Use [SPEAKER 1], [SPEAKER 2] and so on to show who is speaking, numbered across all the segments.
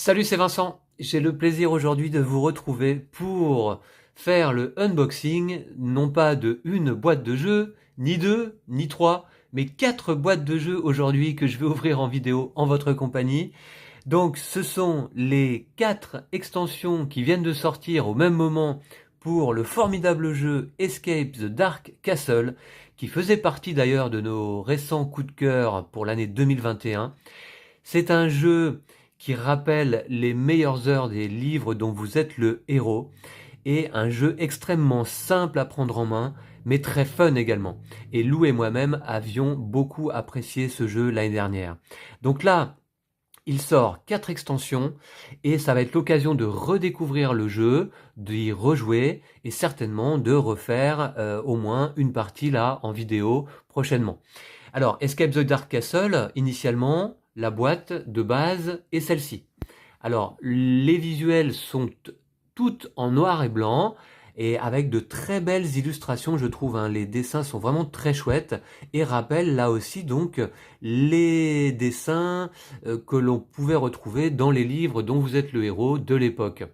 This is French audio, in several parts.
[SPEAKER 1] Salut, c'est Vincent. J'ai le plaisir aujourd'hui de vous retrouver pour faire le unboxing, non pas de une boîte de jeux, ni deux, ni trois, mais quatre boîtes de jeux aujourd'hui que je vais ouvrir en vidéo en votre compagnie. Donc, ce sont les quatre extensions qui viennent de sortir au même moment pour le formidable jeu Escape the Dark Castle, qui faisait partie d'ailleurs de nos récents coups de cœur pour l'année 2021. C'est un jeu qui rappelle les meilleures heures des livres dont vous êtes le héros, et un jeu extrêmement simple à prendre en main, mais très fun également. Et Lou et moi-même avions beaucoup apprécié ce jeu l'année dernière. Donc là, il sort 4 extensions, et ça va être l'occasion de redécouvrir le jeu, d'y rejouer, et certainement de refaire au moins une partie là en vidéo prochainement. Alors, Escape the Dark Castle, initialement, la boîte de base est celle-ci. Alors, les visuels sont toutes en noir et blanc et avec de très belles illustrations, je trouve, hein. Les dessins sont vraiment très chouettes et rappellent là aussi donc les dessins que l'on pouvait retrouver dans les livres dont vous êtes le héros de l'époque.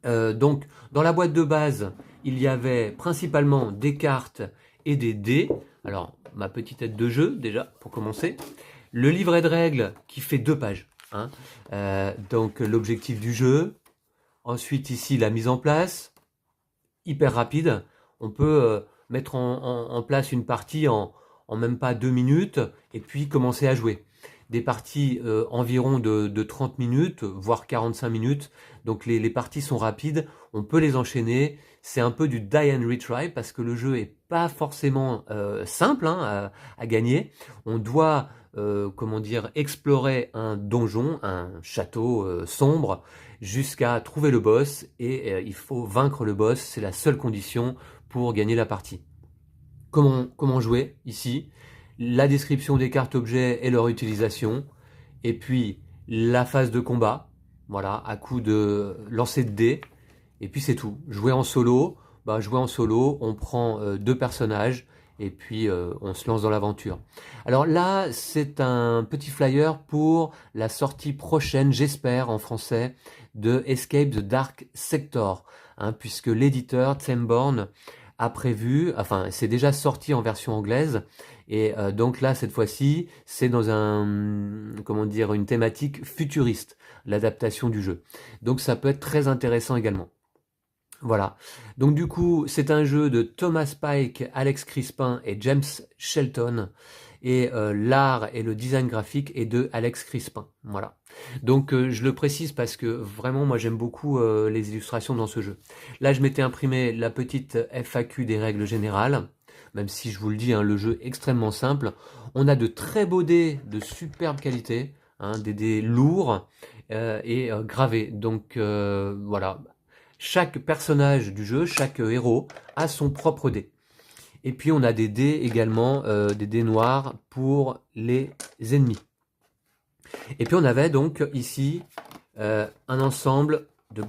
[SPEAKER 1] Donc, dans la boîte de base, il y avait principalement des cartes et des dés. Alors, ma petite aide de jeu, déjà, pour commencer. Le livret de règles qui fait 2 pages, hein. Donc, l'objectif du jeu. Ensuite, ici, la mise en place. Hyper rapide. On peut mettre en place une partie en même pas 2 minutes et puis commencer à jouer. Des parties environ de 30 minutes, voire 45 minutes. Donc les parties sont rapides, on peut les enchaîner. C'est un peu du die and retry parce que le jeu est pas forcément simple, hein, à gagner. On doit comment dire, explorer un donjon, un château sombre, jusqu'à trouver le boss, et il faut vaincre le boss, c'est la seule condition pour gagner la partie. Comment jouer ici? La description des cartes objets et leur utilisation, et puis la phase de combat, voilà, à coup de lancer de dés, et puis c'est tout. Jouer en solo, on prend 2 personnages, et puis on se lance dans l'aventure. Alors là, c'est un petit flyer pour la sortie prochaine, j'espère, en français, de Escape the Dark Sector, hein, puisque l'éditeur Themborn a prévu, enfin c'est déjà sorti en version anglaise, et donc là cette fois-ci c'est dans comment dire, une thématique futuriste, l'adaptation du jeu. Donc ça peut être très intéressant également. Voilà. Donc du coup, c'est un jeu de Thomas Pike, Alex Crispin et James Shelton. Et l'art et le design graphique est de Alex Crispin. Voilà. Donc je le précise parce que vraiment, moi j'aime beaucoup les illustrations dans ce jeu. Là, je m'étais imprimé la petite FAQ des règles générales. Même si je vous le dis, hein, le jeu est extrêmement simple. On a de très beaux dés de superbe qualité, hein, des dés lourds et gravés. Donc voilà. Chaque personnage du jeu, chaque héros, a son propre dé. Et puis on a des dés également, des dés noirs pour les ennemis. Et puis on avait donc ici un ensemble de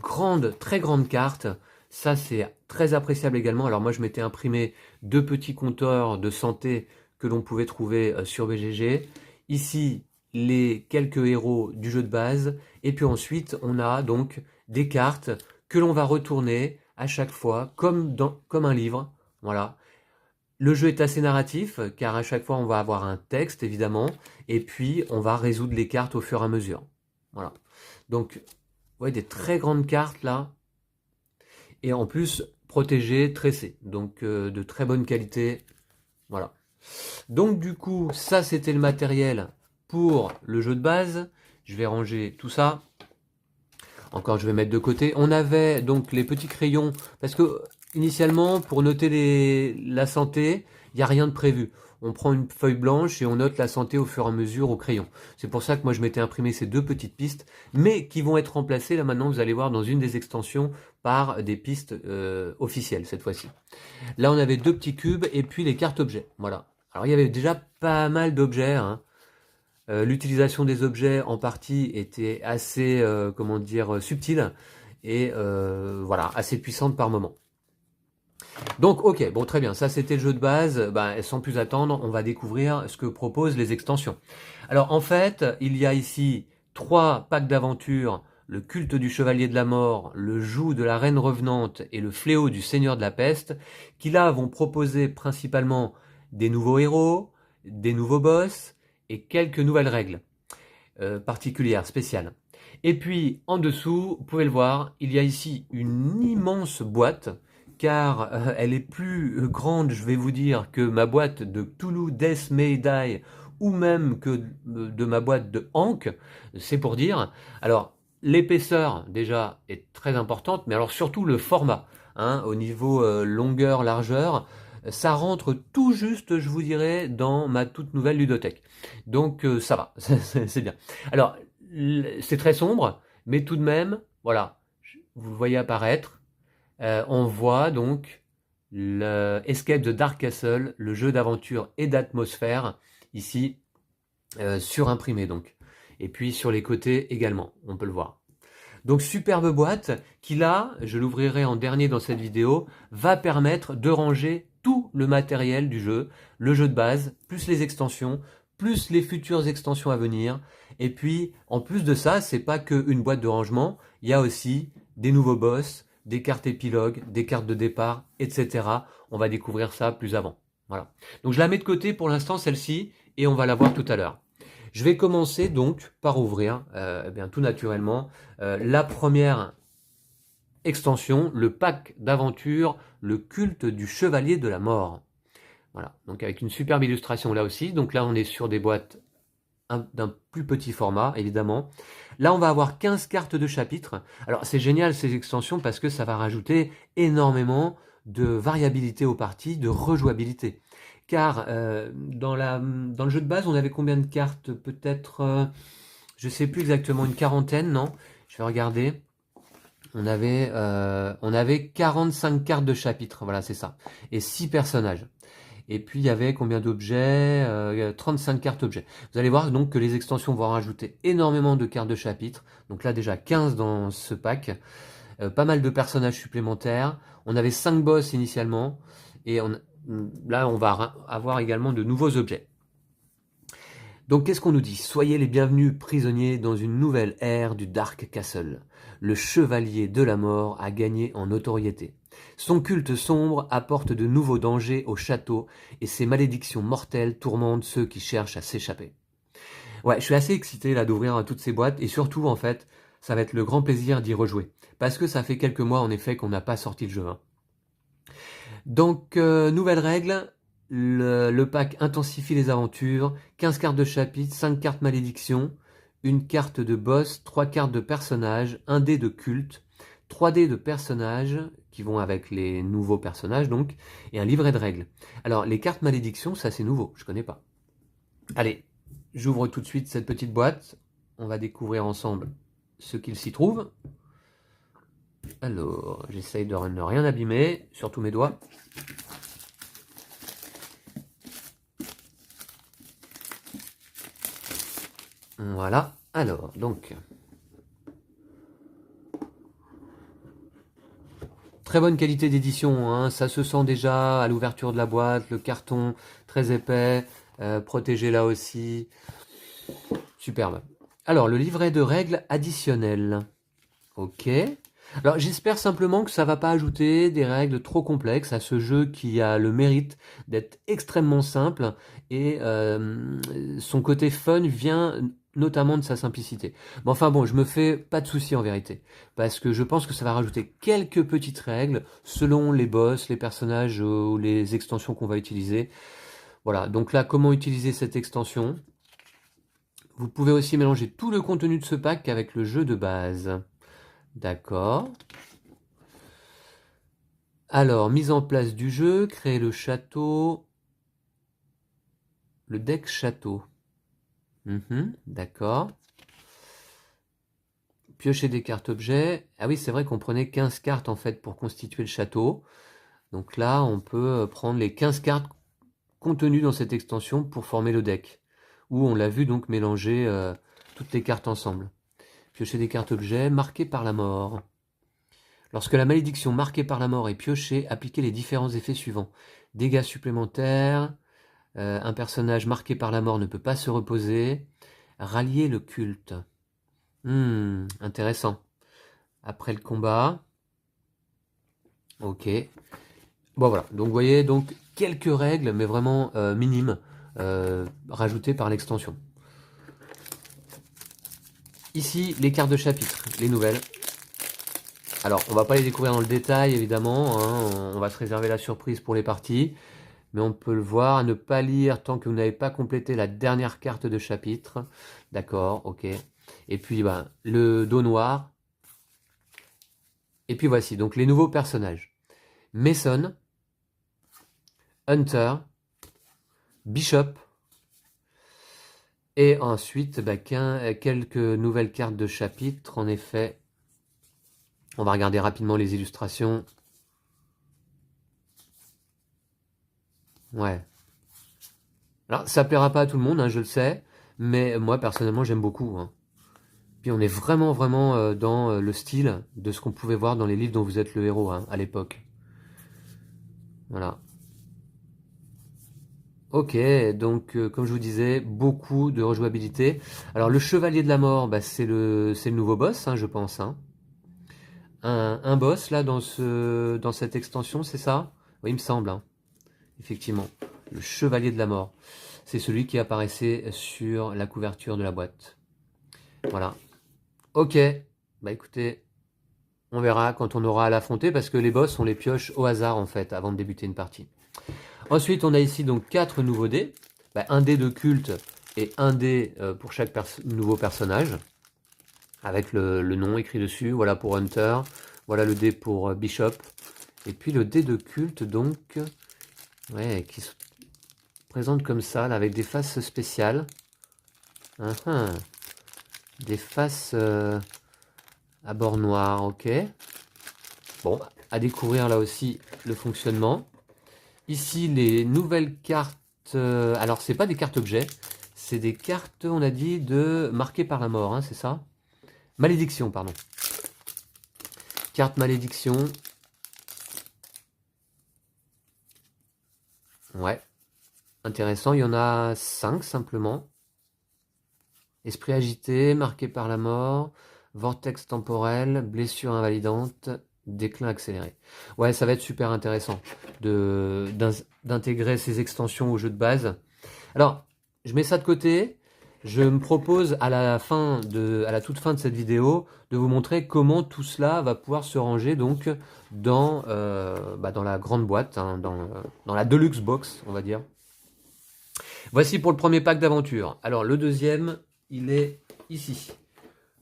[SPEAKER 1] très grandes cartes. Ça c'est très appréciable également. Alors moi je m'étais imprimé 2 petits compteurs de santé que l'on pouvait trouver sur BGG. Ici les quelques héros du jeu de base. Et puis ensuite on a donc des cartes que l'on va retourner à chaque fois comme un livre. Voilà. Le jeu est assez narratif, car à chaque fois on va avoir un texte évidemment, et puis on va résoudre les cartes au fur et à mesure. Voilà. Donc, vous voyez des très grandes cartes là, et en plus protégées, tressées, donc de très bonne qualité. Voilà. Donc du coup, ça c'était le matériel pour le jeu de base. Je vais ranger tout ça. Encore, je vais mettre de côté. On avait donc les petits crayons, parce que initialement, pour noter la santé, il n'y a rien de prévu. On prend une feuille blanche et on note la santé au fur et à mesure au crayon. C'est pour ça que moi je m'étais imprimé ces 2 petites pistes, mais qui vont être remplacées, là maintenant vous allez voir dans une des extensions, par des pistes officielles cette fois-ci. Là on avait 2 petits cubes et puis les cartes objets. Voilà. Alors il y avait déjà pas mal d'objets, hein. L'utilisation des objets en partie était assez, comment dire, subtile et voilà, assez puissante par moment. Donc ok, bon très bien, ça c'était le jeu de base. Sans plus attendre, on va découvrir ce que proposent les extensions. Alors en fait, il y a ici 3 packs d'aventure, le culte du chevalier de la mort, le joug de la reine revenante et le fléau du seigneur de la peste, qui là vont proposer principalement des nouveaux héros, des nouveaux boss et quelques nouvelles règles particulières, spéciales. Et puis en dessous, vous pouvez le voir, il y a ici une immense boîte, car elle est plus grande, je vais vous dire, que ma boîte de Cthulhu Death May Die, ou même que de ma boîte de Ankh, c'est pour dire. Alors, l'épaisseur, déjà, est très importante, mais alors surtout le format, hein, au niveau longueur, largeur, ça rentre tout juste, je vous dirais, dans ma toute nouvelle ludothèque. Donc, ça va, c'est bien. Alors, c'est très sombre, mais tout de même, voilà, vous le voyez apparaître, on voit donc le Escape the Dark Castle, le jeu d'aventure et d'atmosphère, ici, surimprimé donc. Et puis sur les côtés également, on peut le voir. Donc superbe boîte qui là, je l'ouvrirai en dernier dans cette vidéo, va permettre de ranger tout le matériel du jeu, le jeu de base, plus les extensions, plus les futures extensions à venir. Et puis en plus de ça, c'est pas qu'une boîte de rangement, il y a aussi des nouveaux boss, des cartes épilogues, des cartes de départ, etc. On va découvrir ça plus avant. Voilà. Donc je la mets de côté pour l'instant celle-ci et on va la voir tout à l'heure. Je vais commencer donc par ouvrir, bien, tout naturellement, la première extension, le pack d'aventure, le culte du chevalier de la mort. Voilà, donc avec une superbe illustration là aussi. Donc là, on est sur des boîtes d'un plus petit format, évidemment. Là, on va avoir 15 cartes de chapitres. Alors, c'est génial ces extensions parce que ça va rajouter énormément de variabilité aux parties, de rejouabilité. Car dans le jeu de base, on avait combien de cartes? Peut-être, je ne sais plus exactement, une quarantaine, non? Je vais regarder. On avait 45 cartes de chapitres, voilà, c'est ça. Et 6 personnages. Et puis il y avait combien d'objets? 35 cartes objets. Vous allez voir donc que les extensions vont rajouter énormément de cartes de chapitres. Donc là déjà 15 dans ce pack. Pas mal de personnages supplémentaires. On avait 5 boss initialement. Et là on va avoir également de nouveaux objets. Donc qu'est-ce qu'on nous dit? Soyez les bienvenus prisonniers dans une nouvelle ère du Dark Castle. Le chevalier de la mort a gagné en notoriété. Son culte sombre apporte de nouveaux dangers au château et ses malédictions mortelles tourmentent ceux qui cherchent à s'échapper. Ouais, je suis assez excité là d'ouvrir toutes ces boîtes et surtout en fait, ça va être le grand plaisir d'y rejouer. Parce que ça fait quelques mois en effet qu'on n'a pas sorti le jeu. Hein. Donc, nouvelle règle, le pack intensifie les aventures, 15 cartes de chapitre, 5 cartes malédiction, une carte de boss, 3 cartes de personnages, 1 dé de culte, 3 dés de personnages qui vont avec les nouveaux personnages donc, et un livret de règles. Alors les cartes malédiction, ça c'est nouveau, je connais pas. Allez, j'ouvre tout de suite cette petite boîte, on va découvrir ensemble ce qu'il s'y trouve. Alors, j'essaye de ne rien abîmer, surtout mes doigts. Voilà, alors, donc... Très bonne qualité d'édition, hein. Ça se sent déjà à l'ouverture de la boîte, le carton très épais, protégé là aussi. Superbe. Alors, le livret de règles additionnelles. Ok. Alors j'espère simplement que ça va pas ajouter des règles trop complexes à ce jeu qui a le mérite d'être extrêmement simple et son côté fun vient notamment de sa simplicité. Mais enfin bon, je me fais pas de soucis en vérité, parce que je pense que ça va rajouter quelques petites règles selon les boss, les personnages ou les extensions qu'on va utiliser. Voilà, donc là comment utiliser cette extension? Vous pouvez aussi mélanger tout le contenu de ce pack avec le jeu de base. D'accord. Alors, mise en place du jeu, créer le château. Le deck château. D'accord. Piocher des cartes objets. Ah oui, c'est vrai qu'on prenait 15 cartes en fait pour constituer le château. Donc là, on peut prendre les 15 cartes contenues dans cette extension pour former le deck. Où on l'a vu donc mélanger toutes les cartes ensemble. Piocher des cartes objets marquées par la mort. Lorsque la malédiction marquée par la mort est piochée, appliquez les différents effets suivants. Dégâts supplémentaires, un personnage marqué par la mort ne peut pas se reposer, rallier le culte. Intéressant. Après le combat. Ok. Bon voilà, donc vous voyez, donc quelques règles, mais vraiment minimes, rajoutées par l'extension. Ici, les cartes de chapitre, les nouvelles. Alors, on va pas les découvrir dans le détail, évidemment, hein, on va se réserver la surprise pour les parties, mais on peut le voir, à ne pas lire tant que vous n'avez pas complété la dernière carte de chapitre. D'accord, ok. Et puis, ben, le dos noir. Et puis voici, donc les nouveaux personnages. Mason, Hunter, Bishop, et ensuite bah, quelques nouvelles cartes de chapitre. En effet, on va regarder rapidement les illustrations. Ouais. Alors, ça plaira pas à tout le monde, hein, je le sais, mais moi personnellement j'aime beaucoup. Hein. Puis on est vraiment vraiment dans le style de ce qu'on pouvait voir dans les livres dont vous êtes le héros hein, à l'époque. Voilà. Ok, donc comme je vous disais, beaucoup de rejouabilité. Alors le Chevalier de la Mort, bah, c'est le nouveau boss, hein, je pense. Hein. Un boss là dans cette extension, c'est ça? Oui, il me semble. Hein. Effectivement, le Chevalier de la Mort. C'est celui qui apparaissait sur la couverture de la boîte. Voilà. Ok, bah écoutez, on verra quand on aura à l'affronter parce que les boss, on les pioche au hasard en fait avant de débuter une partie. Ensuite, on a ici donc 4 nouveaux dés. Bah, un dé de culte et un dé pour chaque nouveau personnage. Avec le nom écrit dessus. Voilà pour Hunter. Voilà le dé pour Bishop. Et puis le dé de culte donc. Ouais, qui se présente comme ça, là, avec des faces spéciales. Des faces à bord noir, ok. Bon, à découvrir là aussi le fonctionnement. Ici, les nouvelles cartes. Alors, c'est pas des cartes objets, c'est des cartes, on a dit, de marquées par la mort, hein, c'est ça? Malédiction, pardon. Carte malédiction. Ouais. Intéressant, il y en a 5 simplement. Esprit agité, marqué par la mort, vortex temporel, blessure invalidante, déclin accéléré. Ouais, ça va être super intéressant d'intégrer ces extensions au jeu de base. Alors, je mets ça de côté. Je me propose à la toute fin de cette vidéo de vous montrer comment tout cela va pouvoir se ranger donc dans la grande boîte, hein, dans la Deluxe Box, on va dire. Voici pour le premier pack d'aventure. Alors le deuxième, il est ici.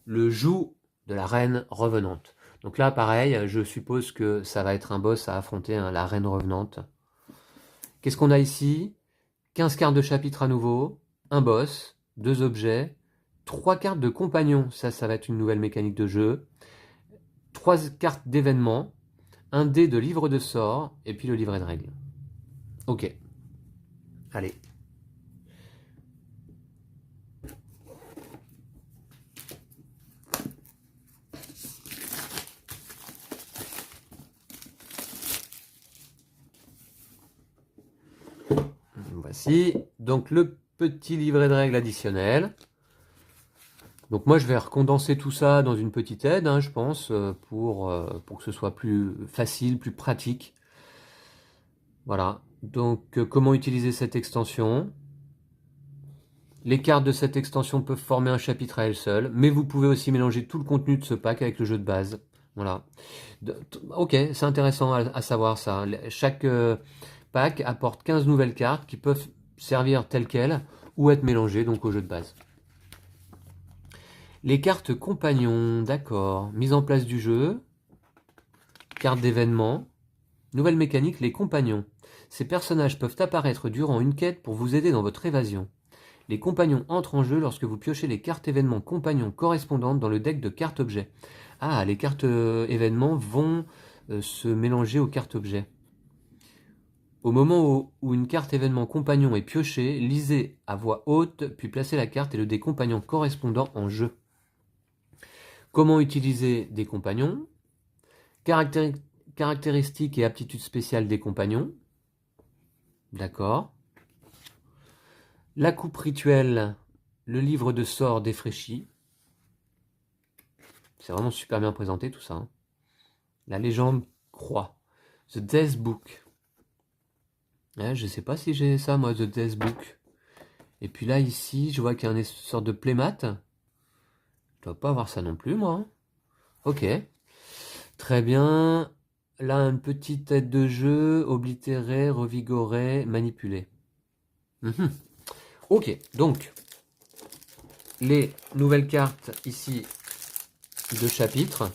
[SPEAKER 1] Le joug de la reine revenante. Donc là, pareil, je suppose que ça va être un boss à affronter, hein, la reine revenante. Qu'est-ce qu'on a ici? 15 cartes de chapitre à nouveau, un boss, 2 objets, 3 cartes de compagnon, ça va être une nouvelle mécanique de jeu, 3 cartes d'événements, un dé de livre de sorts, et puis le livret de règles. Ok. Allez. Voici donc le petit livret de règles additionnel. Donc moi je vais recondenser tout ça dans une petite aide, hein, je pense, pour que ce soit plus facile, plus pratique. Voilà. Donc comment utiliser cette extension? Les cartes de cette extension peuvent former un chapitre à elles seules, mais vous pouvez aussi mélanger tout le contenu de ce pack avec le jeu de base. Voilà. Ok, c'est intéressant à savoir ça. Chaque pack apporte 15 nouvelles cartes qui peuvent servir telles quelles ou être mélangées donc au jeu de base. Les cartes compagnons, d'accord. Mise en place du jeu. Carte d'événement. Nouvelle mécanique, les compagnons. Ces personnages peuvent apparaître durant une quête pour vous aider dans votre évasion. Les compagnons entrent en jeu lorsque vous piochez les cartes événements compagnons correspondantes dans le deck de cartes objets. Ah, les cartes événements vont se mélanger aux cartes objets. Au moment où une carte événement compagnon est piochée, lisez à voix haute, puis placez la carte et le dé compagnon correspondant en jeu. Comment utiliser des compagnons? Caractéristiques et aptitudes spéciales des compagnons. D'accord. La coupe rituelle, le livre de sorts défraîchi. C'est vraiment super bien présenté tout ça. Hein. La légende croit. The Death Book. Ouais, je sais pas si j'ai ça moi, The Death Book. Et puis là ici, je vois qu'il y a une sorte de playmat. Je dois pas avoir ça non plus moi. Hein. Ok. Très bien. Là, une petite tête de jeu, oblitérer, revigorer, manipuler. Mhm. Ok, donc, les nouvelles cartes ici de chapitre.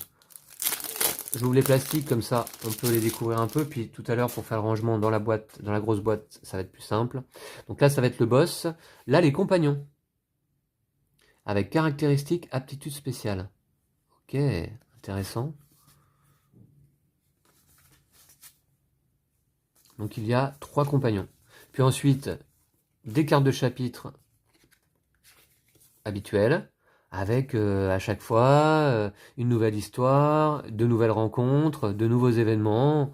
[SPEAKER 1] J'ouvre les plastiques, comme ça, on peut les découvrir un peu. Puis tout à l'heure, pour faire le rangement dans la boîte, dans la grosse boîte, ça va être plus simple. Donc là, ça va être le boss. Là, les compagnons. Avec caractéristiques, aptitude spéciale. Ok, intéressant. Donc il y a 3 compagnons. Puis ensuite, des cartes de chapitre habituelles, avec à chaque fois une nouvelle histoire, de nouvelles rencontres, de nouveaux événements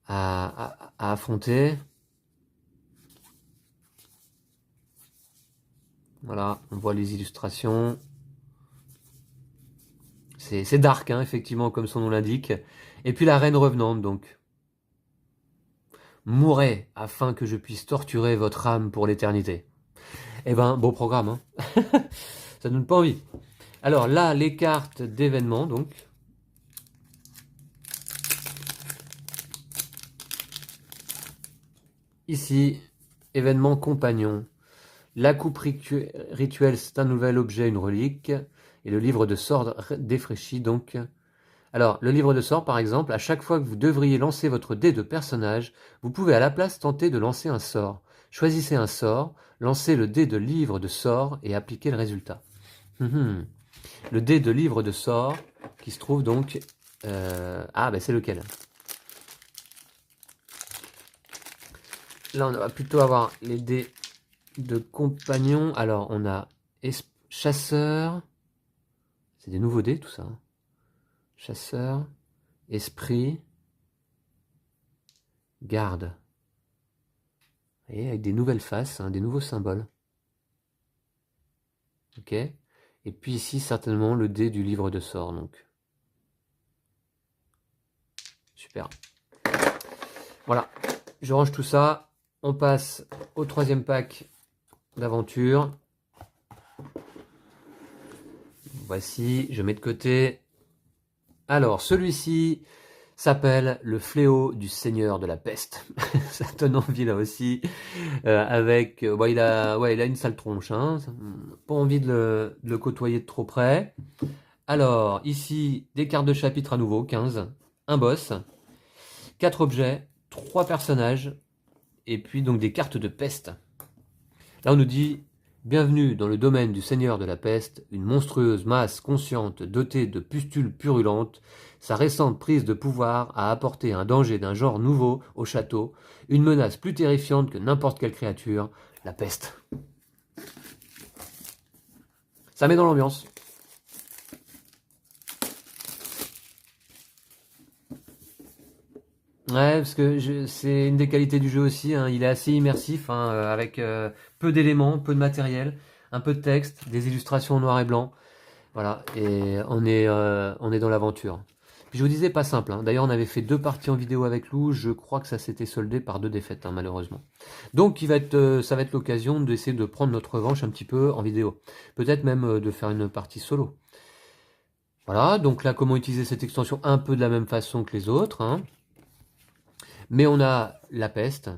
[SPEAKER 1] à affronter. Voilà, on voit les illustrations. C'est dark, hein, effectivement, comme son nom l'indique. Et puis la reine revenante, donc. Mourez afin que je puisse torturer votre âme pour l'éternité. Eh ben, beau programme, hein. Ça donne pas envie. Alors là, les cartes d'événements, donc. Ici, événement compagnon. La coupe rituelle, c'est un nouvel objet, une relique. Et le livre de sorts défraîchi, donc. Alors, le livre de sorts, par exemple, à chaque fois que vous devriez lancer votre dé de personnage, vous pouvez à la place tenter de lancer un sort. Choisissez un sort, lancez le dé de livre de sorts et appliquez le résultat. Le dé de livre de sorts, qui se trouve donc... Ah, ben c'est lequel? Là, on va plutôt avoir les dés de compagnons. Alors, on a chasseur. C'est des nouveaux dés, tout ça. Hein. Chasseur, esprit, garde. Et avec des nouvelles faces, hein, des nouveaux symboles. Ok. Et puis ici, certainement, le dé du livre de sorts. Donc. Super. Voilà. Je range tout ça. On passe au 3e pack d'aventure. Voici, je mets de côté. Alors, celui-ci s'appelle Le Fléau du Seigneur de la Peste. Ça donne envie là aussi. Avec, il a une sale tronche. Hein. Pas envie de le côtoyer de trop près. Alors, ici, des cartes de chapitre à nouveau, 15. Un boss. 4 objets. 3 personnages. Et puis donc des cartes de peste. Là, on nous dit... Bienvenue dans le domaine du Seigneur de la Peste, une monstrueuse masse consciente dotée de pustules purulentes. Sa récente prise de pouvoir a apporté un danger d'un genre nouveau au château, une menace plus terrifiante que n'importe quelle créature, la peste. Ça met dans l'ambiance. Ouais, parce que c'est une des qualités du jeu aussi, hein. Il est assez immersif, hein, avec peu d'éléments, peu de matériel, un peu de texte, des illustrations en noir et blanc. Voilà, et on est dans l'aventure. Puis je vous disais, pas simple. Hein. D'ailleurs, on avait fait 2 parties en vidéo avec Lou. Je crois que ça s'était soldé par 2 défaites, hein, malheureusement. Donc, ça va être l'occasion d'essayer de prendre notre revanche un petit peu en vidéo. Peut-être même de faire une partie solo. Voilà, donc là, comment utiliser cette extension un peu de la même façon que les autres. Hein. Mais on a la peste.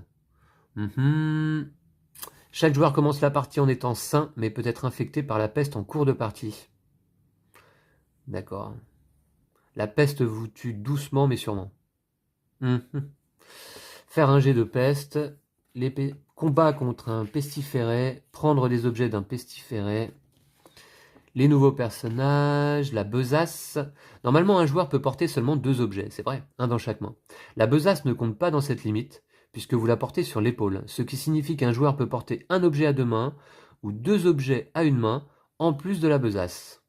[SPEAKER 1] Chaque joueur commence la partie en étant sain, mais peut être infecté par la peste en cours de partie. D'accord. La peste vous tue doucement mais sûrement. Faire un jet de peste, combat contre un pestiféré, prendre des objets d'un pestiféré, les nouveaux personnages, la besace. Normalement, un joueur peut porter seulement 2 objets, c'est vrai, un dans chaque main. La besace ne compte pas dans cette limite, puisque vous la portez sur l'épaule, ce qui signifie qu'un joueur peut porter un objet à 2 mains, ou 2 objets à une main, en plus de la besace.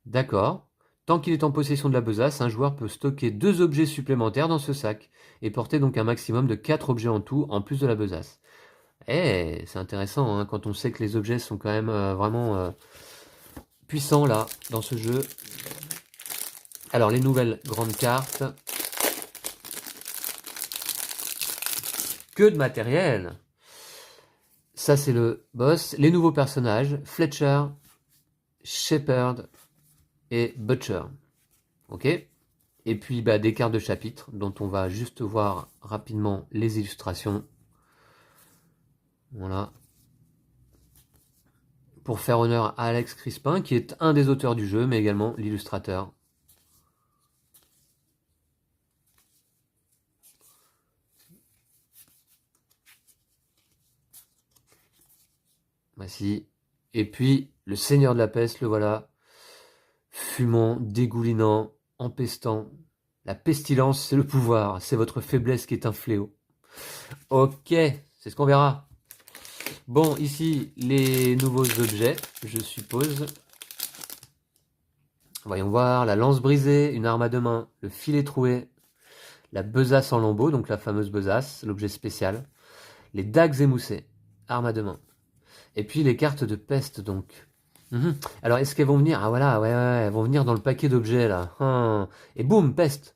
[SPEAKER 1] D'accord. Tant qu'il est en possession de la besace, un joueur peut stocker 2 objets supplémentaires dans ce sac, et porter donc un maximum de 4 objets en tout, en plus de la besace. Eh, c'est intéressant, hein, quand on sait que les objets sont quand même vraiment puissant là, dans ce jeu. Alors, les nouvelles grandes cartes. Que de matériel! Ça, c'est le boss. Les nouveaux personnages, Fletcher, Shepherd et Butcher. Ok? Et puis, bah, des cartes de chapitre, dont on va juste voir rapidement les illustrations. Voilà. Pour faire honneur à Alex Crispin, qui est un des auteurs du jeu, mais également l'illustrateur. Voici. Et puis, le Seigneur de la Peste, le voilà. Fumant, dégoulinant, empestant. La pestilence, c'est le pouvoir. C'est votre faiblesse qui est un fléau. Ok, c'est ce qu'on verra. Bon, ici, les nouveaux objets, je suppose. Voyons voir, la lance brisée, une arme à deux mains, le filet troué, la besace en lambeaux, donc la fameuse besace, l'objet spécial, les dagues émoussées, arme à deux mains. Et puis les cartes de peste, donc. Alors, est-ce qu'elles vont venir? Ah voilà, ouais, elles vont venir dans le paquet d'objets, là. Et boum, peste.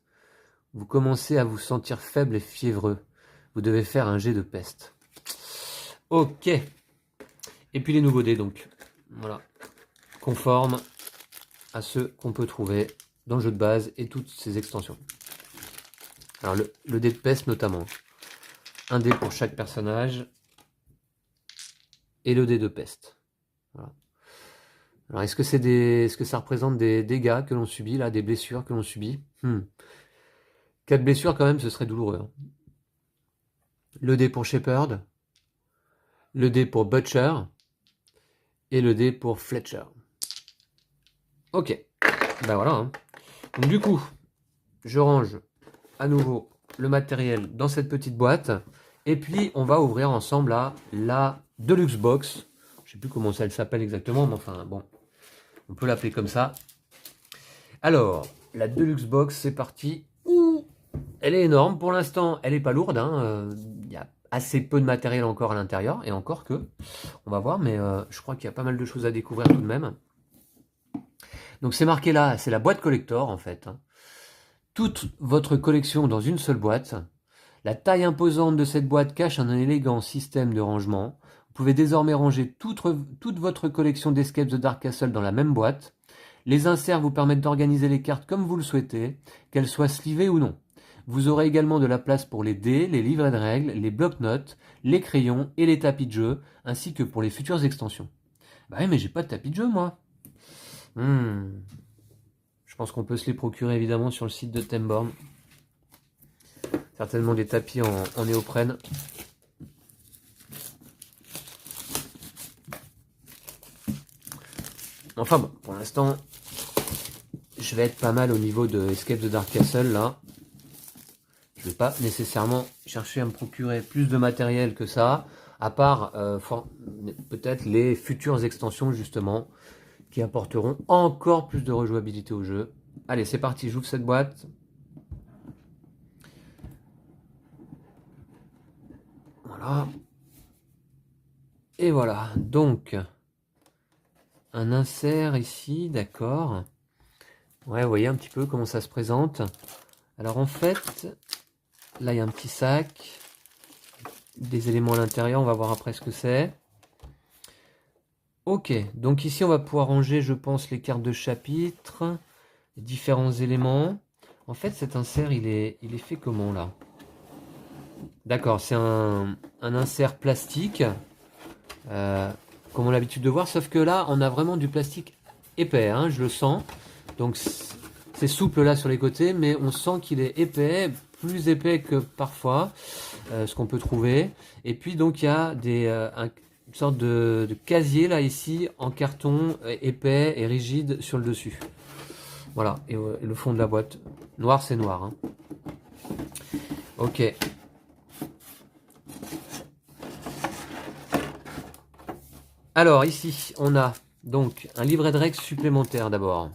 [SPEAKER 1] Vous commencez à vous sentir faible et fiévreux. Vous devez faire un jet de peste. Ok. Et puis les nouveaux dés, donc. Voilà. Conformes à ceux qu'on peut trouver dans le jeu de base et toutes ces extensions. Alors, le dé de peste, notamment. Un dé pour chaque personnage. Et le dé de peste. Voilà. Alors, est-ce que ça représente des dégâts que l'on subit, là, des blessures que l'on subit? 4 blessures, quand même, ce serait douloureux. Hein. Le dé pour Shepherd, le dé pour Butcher, et le dé pour Fletcher. Ok, ben voilà. Hein. Donc, du coup, je range à nouveau le matériel dans cette petite boîte, et puis on va ouvrir ensemble la Deluxe Box. Je sais plus comment ça s'appelle exactement, mais enfin, bon, on peut l'appeler comme ça. Alors, la Deluxe Box, c'est parti. Ouh, elle est énorme. Pour l'instant, elle n'est pas lourde. Il y a assez peu de matériel encore à l'intérieur. Et encore que, on va voir. Mais je crois qu'il y a pas mal de choses à découvrir tout de même. Donc, c'est marqué là. C'est la boîte collector, en fait. Hein. Toute votre collection dans une seule boîte. La taille imposante de cette boîte cache un élégant système de rangement. Vous pouvez désormais ranger toute votre collection d'Escape the Dark Castle dans la même boîte. Les inserts vous permettent d'organiser les cartes comme vous le souhaitez, qu'elles soient slivées ou non. Vous aurez également de la place pour les dés, les livrets de règles, les blocs-notes, les crayons et les tapis de jeu, ainsi que pour les futures extensions. Bah oui, mais j'ai pas de tapis de jeu, moi. Je pense qu'on peut se les procurer évidemment sur le site de Temborn. Certainement des tapis en néoprène. Enfin bon, pour l'instant, je vais être pas mal au niveau de Escape the Dark Castle là. Je vais pas nécessairement chercher à me procurer plus de matériel que ça, à part peut-être les futures extensions justement, qui apporteront encore plus de rejouabilité au jeu. Allez, c'est parti, j'ouvre cette boîte. Voilà. Et voilà, donc, un insert ici, d'accord. Ouais, vous voyez un petit peu comment ça se présente. Alors en fait, là il y a un petit sac, des éléments à l'intérieur, on va voir après ce que c'est. Ok, donc ici on va pouvoir ranger, je pense, les cartes de chapitre, les différents éléments. En fait, cet insert, il est fait comment là? D'accord, c'est un insert plastique, comme on a l'habitude de voir, sauf que là, on a vraiment du plastique épais, hein, je le sens. Donc c'est souple là sur les côtés, mais on sent qu'il est épais, plus épais que parfois, ce qu'on peut trouver. Et puis donc il y a une sorte de casier là ici, en carton épais et rigide sur le dessus. Voilà, et le fond de la boîte. Noir, c'est noir. Hein. Ok. Alors ici, on a donc un livret de règles supplémentaire d'abord,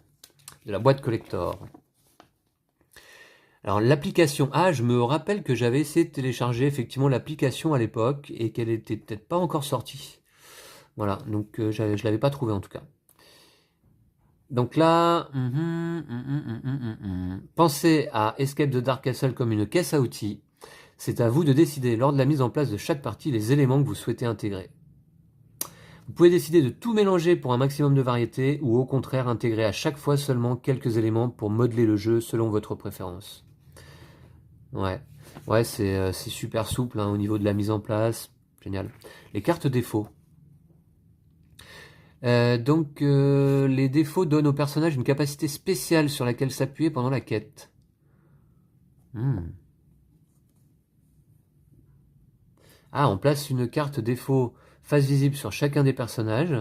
[SPEAKER 1] de la boîte collector. Alors l'application, je me rappelle que j'avais essayé de télécharger effectivement l'application à l'époque et qu'elle était peut-être pas encore sortie. Voilà, donc je l'avais pas trouvé en tout cas. Donc là, pensez à Escape the Dark Castle comme une caisse à outils. C'est à vous de décider lors de la mise en place de chaque partie les éléments que vous souhaitez intégrer. Vous pouvez décider de tout mélanger pour un maximum de variété ou au contraire intégrer à chaque fois seulement quelques éléments pour modeler le jeu selon votre préférence. Ouais, ouais, c'est super souple hein, au niveau de la mise en place. Génial. Les cartes défauts. Les défauts donnent au personnage une capacité spéciale sur laquelle s'appuyer pendant la quête. Ah, on place une carte défaut face visible sur chacun des personnages.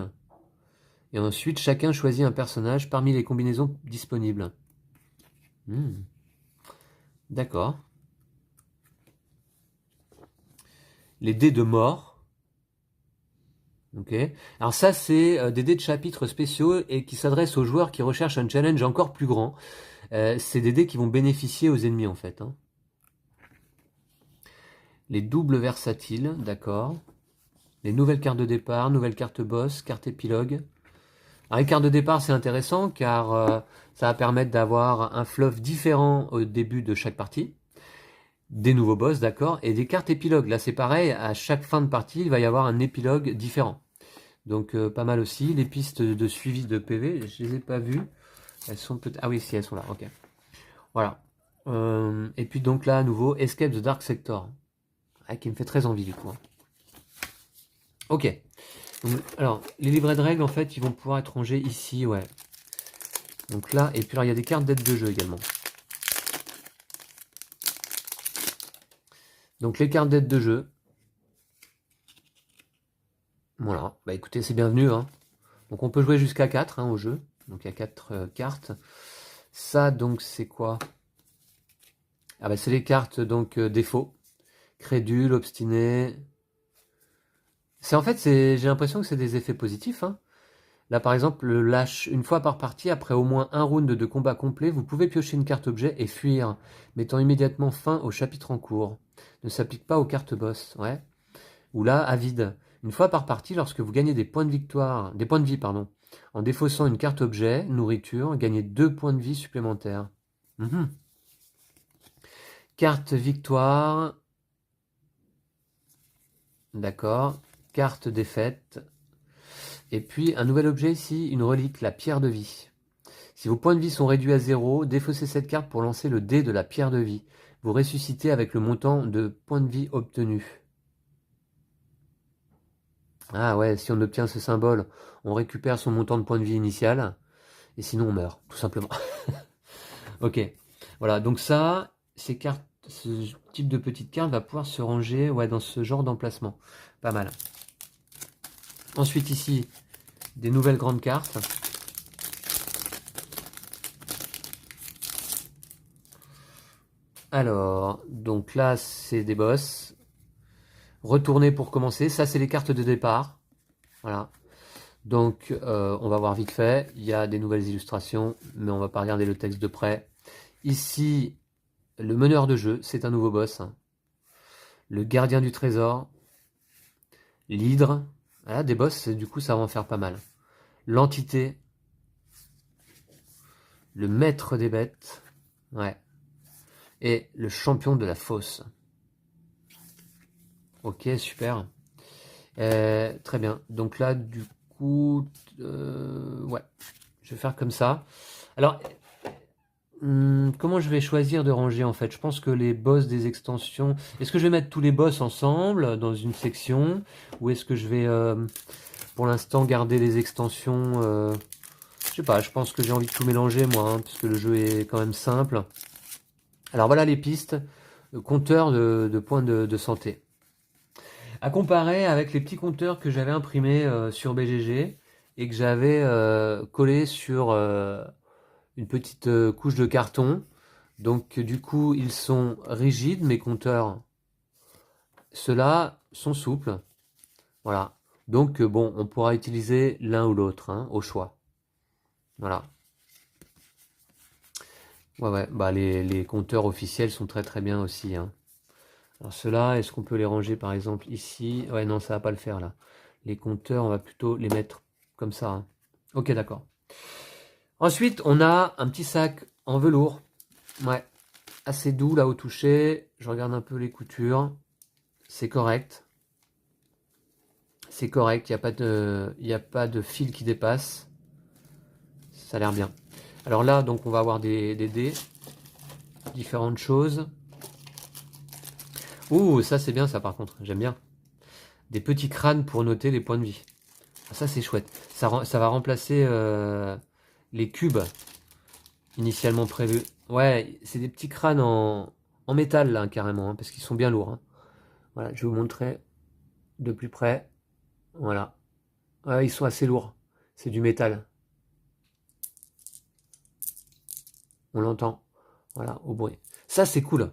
[SPEAKER 1] Et ensuite, chacun choisit un personnage parmi les combinaisons disponibles. D'accord. Les dés de mort. Ok. Alors ça, c'est des dés de chapitres spéciaux et qui s'adressent aux joueurs qui recherchent un challenge encore plus grand. C'est des dés qui vont bénéficier aux ennemis en fait. Hein. Les doubles versatiles, d'accord. Les nouvelles cartes de départ, nouvelles cartes boss, carte épilogue. Alors les cartes de départ c'est intéressant car ça va permettre d'avoir un fluff différent au début de chaque partie. Des nouveaux boss, d'accord. Et des cartes épilogues. Là c'est pareil, à chaque fin de partie il va y avoir un épilogue différent. Donc pas mal aussi. Les pistes de suivi de PV, je les ai pas vues. Elles sont peut-être... Ah oui, si, elles sont là, ok. Voilà. Et puis donc là, à nouveau, Escape the Dark Sector. Ah, qui me fait très envie du coup. Hein. Ok. Donc, alors, les livrets de règles, en fait, ils vont pouvoir être rangés ici, ouais. Donc là, et puis alors, il y a des cartes d'aide de jeu également. Donc les cartes d'aide de jeu. Voilà. Bah écoutez, c'est bienvenu. Hein. Donc on peut jouer jusqu'à 4 hein, au jeu. Donc il y a 4 cartes. Ça, donc, c'est quoi? Ah bah c'est les cartes, donc, défaut. Crédule, obstiné. C'est en fait, j'ai l'impression que c'est des effets positifs. Hein. Là, par exemple, le lâche une fois par partie, après au moins un round de combat complet, vous pouvez piocher une carte objet et fuir, mettant immédiatement fin au chapitre en cours. Ne s'applique pas aux cartes boss, ouais. Ou là, à vide. Une fois par partie, lorsque vous gagnez des points de victoire, des points de vie, pardon, en défaussant une carte objet, nourriture, gagnez 2 points de vie supplémentaires. Carte victoire. D'accord. Carte défaite. Et puis un nouvel objet ici, une relique, la pierre de vie. Si vos points de vie sont réduits à 0, défaussez cette carte pour lancer le dé de la pierre de vie. Vous ressuscitez avec le montant de points de vie obtenus. Ah ouais, si on obtient ce symbole, on récupère son montant de points de vie initial. Et sinon on meurt, tout simplement. Ok. Voilà, donc ça, ces cartes, ce type de petite carte va pouvoir se ranger ouais, dans ce genre d'emplacement. Pas mal. Ensuite ici, des nouvelles grandes cartes. Alors, donc là, c'est des boss. Retourner pour commencer. Ça, c'est les cartes de départ. Voilà. Donc, on va voir vite fait. Il y a des nouvelles illustrations, mais on va pas regarder le texte de près. Ici, le meneur de jeu, c'est un nouveau boss. Hein. Le gardien du trésor. L'hydre. Voilà, des boss, du coup, ça va en faire pas mal. L'entité. Le maître des bêtes. Ouais. Et le champion de la fosse. Ok, super. Très bien. Donc là, du coup, ouais, je vais faire comme ça. Alors, comment je vais choisir de ranger en fait? Je pense que les boss des extensions... Est-ce que je vais mettre tous les boss ensemble dans une section? Ou est-ce que je vais, pour l'instant, garder les extensions je sais pas, je pense que j'ai envie de tout mélanger moi, hein, parce que le jeu est quand même simple. Alors voilà les pistes. Compteur de points de santé. À comparer avec les petits compteurs que j'avais imprimés sur BGG et que j'avais collés sur une petite couche de carton. Donc du coup, ils sont rigides, mes compteurs. Ceux-là sont souples. Voilà. Donc bon, on pourra utiliser l'un ou l'autre, hein, au choix. Voilà. Ouais, ouais. Bah, les compteurs officiels sont très très bien aussi. Hein. Alors ceux-là, est-ce qu'on peut les ranger par exemple ici? Ouais, non, ça va pas le faire là. Les compteurs, on va plutôt les mettre comme ça. Hein. Ok, d'accord. Ensuite, on a un petit sac en velours. Ouais, assez doux là au toucher. Je regarde un peu les coutures. C'est correct. C'est correct, il n'y a pas de fil qui dépasse. Ça a l'air bien. Alors là, donc on va avoir des dés. Différentes choses. Ouh, ça c'est bien ça par contre, j'aime bien. Des petits crânes pour noter les points de vie. Ça c'est chouette. Ça va remplacer les cubes initialement prévus. Ouais, c'est des petits crânes en métal là carrément, hein, parce qu'ils sont bien lourds. Hein. Voilà, je vais vous montrer de plus près. Voilà. Ouais, ils sont assez lourds. C'est du métal. On l'entend. Voilà, au bruit. Ça c'est cool.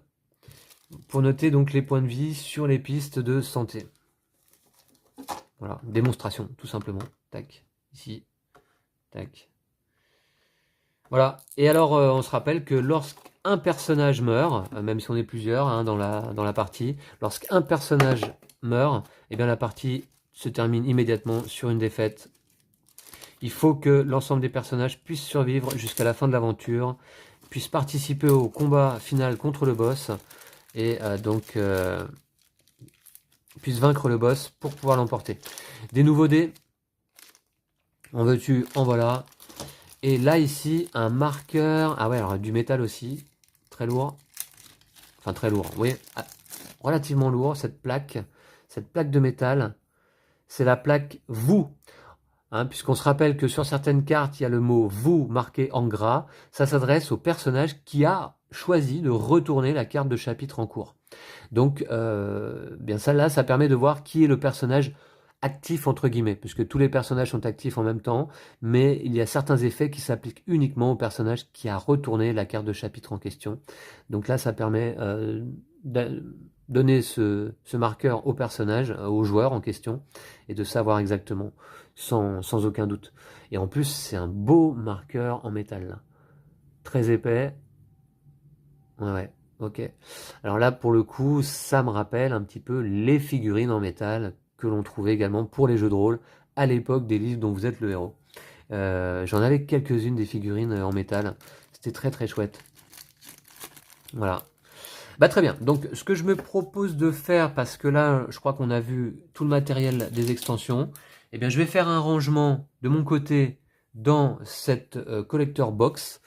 [SPEAKER 1] Pour noter donc les points de vie sur les pistes de santé. Voilà, démonstration, tout simplement. Tac, ici, tac. Voilà, et alors on se rappelle que lorsqu'un personnage meurt, même si on est plusieurs hein, dans la partie, lorsqu'un personnage meurt, eh bien la partie se termine immédiatement sur une défaite. Il faut que l'ensemble des personnages puissent survivre jusqu'à la fin de l'aventure, puissent participer au combat final contre le boss, et donc puissent vaincre le boss pour pouvoir l'emporter. Des nouveaux dés, en veux-tu, en voilà. Et là ici, un marqueur, ah ouais, alors du métal aussi, très lourd, enfin très lourd, oui, relativement lourd, cette plaque de métal, c'est la plaque vous, hein, puisqu'on se rappelle que sur certaines cartes, il y a le mot vous marqué en gras, ça s'adresse au personnage qui a choisi de retourner la carte de chapitre en cours. Donc, bien ça là, ça permet de voir qui est le personnage actif entre guillemets, puisque tous les personnages sont actifs en même temps, mais il y a certains effets qui s'appliquent uniquement au personnage qui a retourné la carte de chapitre en question. Donc là, ça permet de donner ce marqueur au personnage, au joueur en question, et de savoir exactement, sans aucun doute. Et en plus, c'est un beau marqueur en métal, là. Très épais. Ouais. Ok. Alors là, pour le coup, ça me rappelle un petit peu les figurines en métal que l'on trouvait également pour les jeux de rôle à l'époque des livres dont vous êtes le héros. J'en avais quelques-unes des figurines en métal. C'était très très chouette. Voilà. Bah très bien. Donc ce que je me propose de faire, parce que là, je crois qu'on a vu tout le matériel des extensions, eh bien je vais faire un rangement de mon côté dans cette collector box.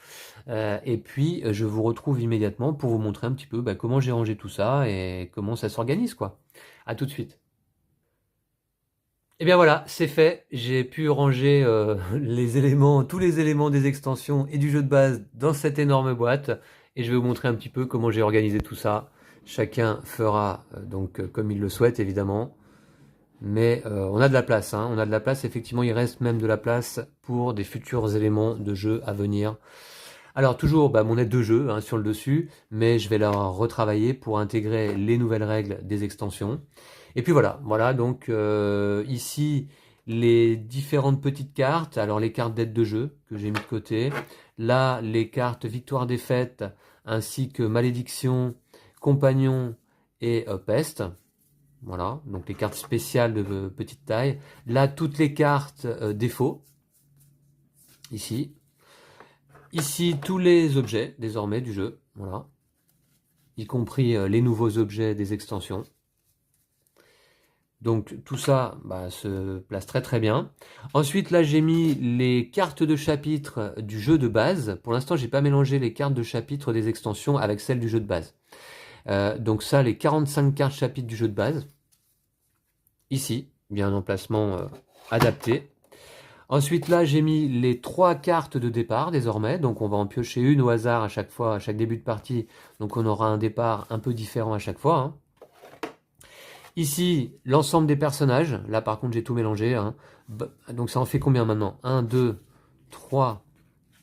[SPEAKER 1] Et puis je vous retrouve immédiatement pour vous montrer un petit peu comment j'ai rangé tout ça et comment ça s'organise quoi. À tout de suite. Et bien voilà, c'est fait. J'ai pu ranger les éléments, tous les éléments des extensions et du jeu de base dans cette énorme boîte. Et je vais vous montrer un petit peu comment j'ai organisé tout ça. Chacun fera comme il le souhaite évidemment. Mais on a de la place, hein. On a de la place, effectivement il reste même de la place pour des futurs éléments de jeu à venir. Alors toujours mon aide de jeu hein, sur le dessus, mais je vais la retravailler pour intégrer les nouvelles règles des extensions. Et puis voilà donc ici les différentes petites cartes, alors les cartes d'aide de jeu que j'ai mis de côté, là les cartes victoire-défaite, ainsi que malédiction, compagnon et peste. Voilà, donc les cartes spéciales de petite taille. Là toutes les cartes défauts, ici. Ici, tous les objets, désormais, du jeu, voilà. Y compris les nouveaux objets des extensions. Donc, tout ça se place très très bien. Ensuite, là, j'ai mis les cartes de chapitre du jeu de base. Pour l'instant, j'ai pas mélangé les cartes de chapitre des extensions avec celles du jeu de base. Donc ça, les 45 cartes chapitre du jeu de base. Ici, bien un emplacement adapté. Ensuite là j'ai mis les 3 cartes de départ désormais, donc on va en piocher une au hasard à chaque fois, à chaque début de partie, donc on aura un départ un peu différent à chaque fois. Hein. Ici l'ensemble des personnages, là par contre j'ai tout mélangé, hein. Donc ça en fait combien maintenant? 1, 2, 3,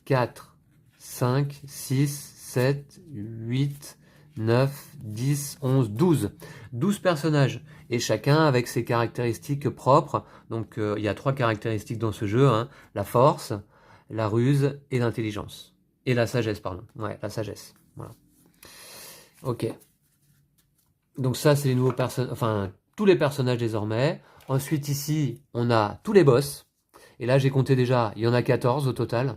[SPEAKER 1] 4, 5, 6, 7, 8, 9, 10, 11, 12. 12 personnages, et chacun avec ses caractéristiques propres. Donc il y a 3 caractéristiques dans ce jeu, hein. La force, la ruse et l'intelligence. Et la sagesse, pardon. Ouais, la sagesse. Voilà. Ok. Donc ça, c'est les nouveaux personnages, enfin, tous les personnages désormais. Ensuite, ici, on a tous les boss. Et là, j'ai compté déjà, il y en a 14 au total.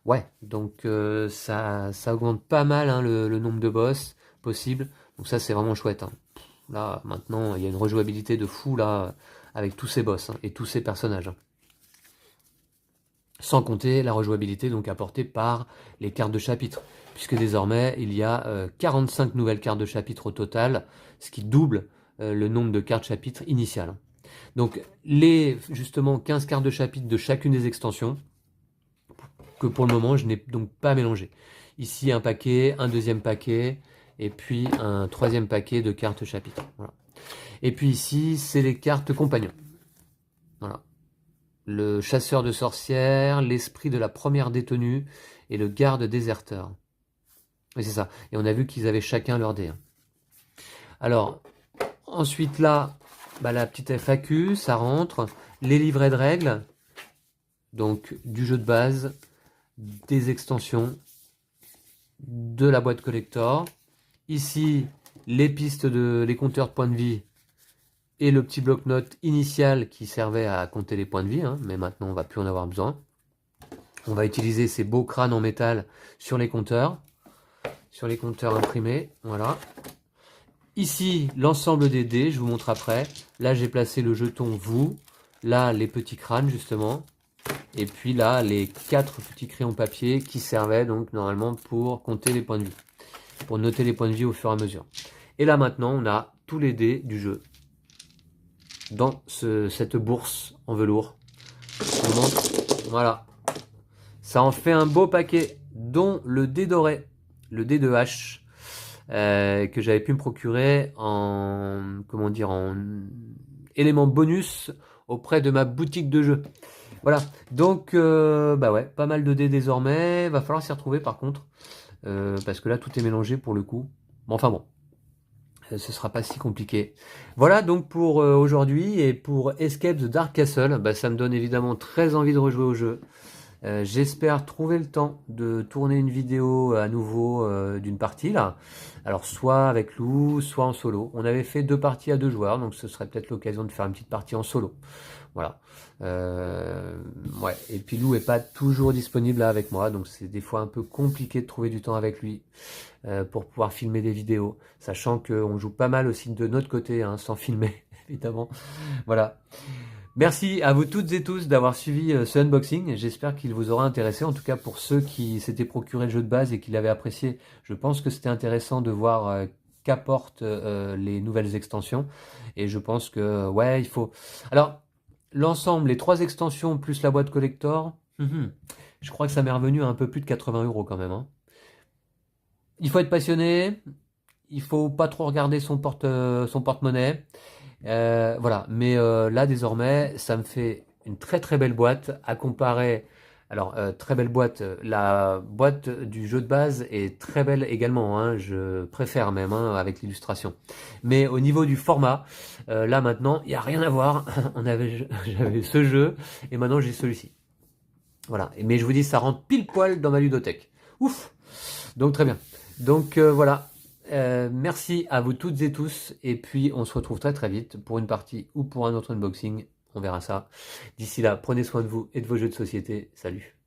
[SPEAKER 1] Ouais, donc ça augmente pas mal hein, le nombre de boss possible. Donc ça c'est vraiment chouette. Hein. Là maintenant il y a une rejouabilité de fou là avec tous ces boss hein, et tous ces personnages. Hein. Sans compter la rejouabilité donc apportée par les cartes de chapitre. Puisque désormais il y a 45 nouvelles cartes de chapitre au total, ce qui double le nombre de cartes chapitres initiales. Hein. Donc les justement 15 cartes de chapitre de chacune des extensions, que pour le moment je n'ai donc pas mélangé. Ici un paquet, un deuxième paquet, et puis un troisième paquet de cartes chapitres. Voilà. Et puis ici c'est les cartes compagnons. Voilà. Le chasseur de sorcières, l'esprit de la première détenue et le garde déserteur. Et c'est ça. Et on a vu qu'ils avaient chacun leur dé. Hein. Alors, ensuite là, bah, la petite FAQ, ça rentre. Les livrets de règles, donc du jeu de base, des extensions, de la boîte collector. Ici, les pistes les compteurs de points de vie et le petit bloc-notes initial qui servait à compter les points de vie, hein, mais maintenant on va plus en avoir besoin. On va utiliser ces beaux crânes en métal sur les compteurs imprimés, voilà. Ici, l'ensemble des dés, je vous montre après. Là, j'ai placé le jeton vous, là, les petits crânes, justement, et puis là, les 4 petits crayons papier qui servaient donc normalement pour compter les points de vie, pour noter les points de vie au fur et à mesure. Et là, maintenant, on a tous les dés du jeu dans cette bourse en velours. Je vous montre, voilà. Ça en fait un beau paquet, dont le dé doré, le dé de H, que j'avais pu me procurer en, comment dire, en élément bonus auprès de ma boutique de jeux. Voilà, donc bah ouais, pas mal de dés désormais, va falloir s'y retrouver par contre, parce que là tout est mélangé pour le coup. Bon, enfin bon, ce sera pas si compliqué. Voilà donc pour aujourd'hui, et pour Escape the Dark Castle, bah, ça me donne évidemment très envie de rejouer au jeu. J'espère trouver le temps de tourner une vidéo à nouveau d'une partie là. Alors soit avec Lou, soit en solo. On avait fait 2 parties à 2 joueurs, donc ce serait peut-être l'occasion de faire une petite partie en solo. Voilà. Ouais. Et puis Lou est pas toujours disponible là avec moi, donc c'est des fois un peu compliqué de trouver du temps avec lui pour pouvoir filmer des vidéos, sachant qu'on joue pas mal aussi de notre côté, hein, sans filmer évidemment. Voilà. Merci à vous toutes et tous d'avoir suivi ce unboxing. J'espère qu'il vous aura intéressé. En tout cas, pour ceux qui s'étaient procuré le jeu de base et qui l'avaient apprécié, je pense que c'était intéressant de voir qu'apportent les nouvelles extensions. Et je pense que, ouais, il faut... Alors, l'ensemble, les 3 extensions plus la boîte collector, je crois que ça m'est revenu à un peu plus de 80 € quand même. Hein. Il faut être passionné. Il faut pas trop regarder son porte-monnaie. Voilà, mais là désormais, ça me fait une très très belle boîte à comparer. Alors, très belle boîte, la boîte du jeu de base est très belle également, hein, je préfère même hein, avec l'illustration. Mais au niveau du format, là maintenant, il n'y a rien à voir. J'avais ce jeu et maintenant j'ai celui-ci. Voilà, mais je vous dis, ça rentre pile poil dans ma ludothèque. Ouf. Donc très bien. Donc voilà. Merci à vous toutes et tous. Et puis on se retrouve très très vite pour une partie ou pour un autre unboxing. On verra ça. D'ici là, prenez soin de vous et de vos jeux de société. Salut.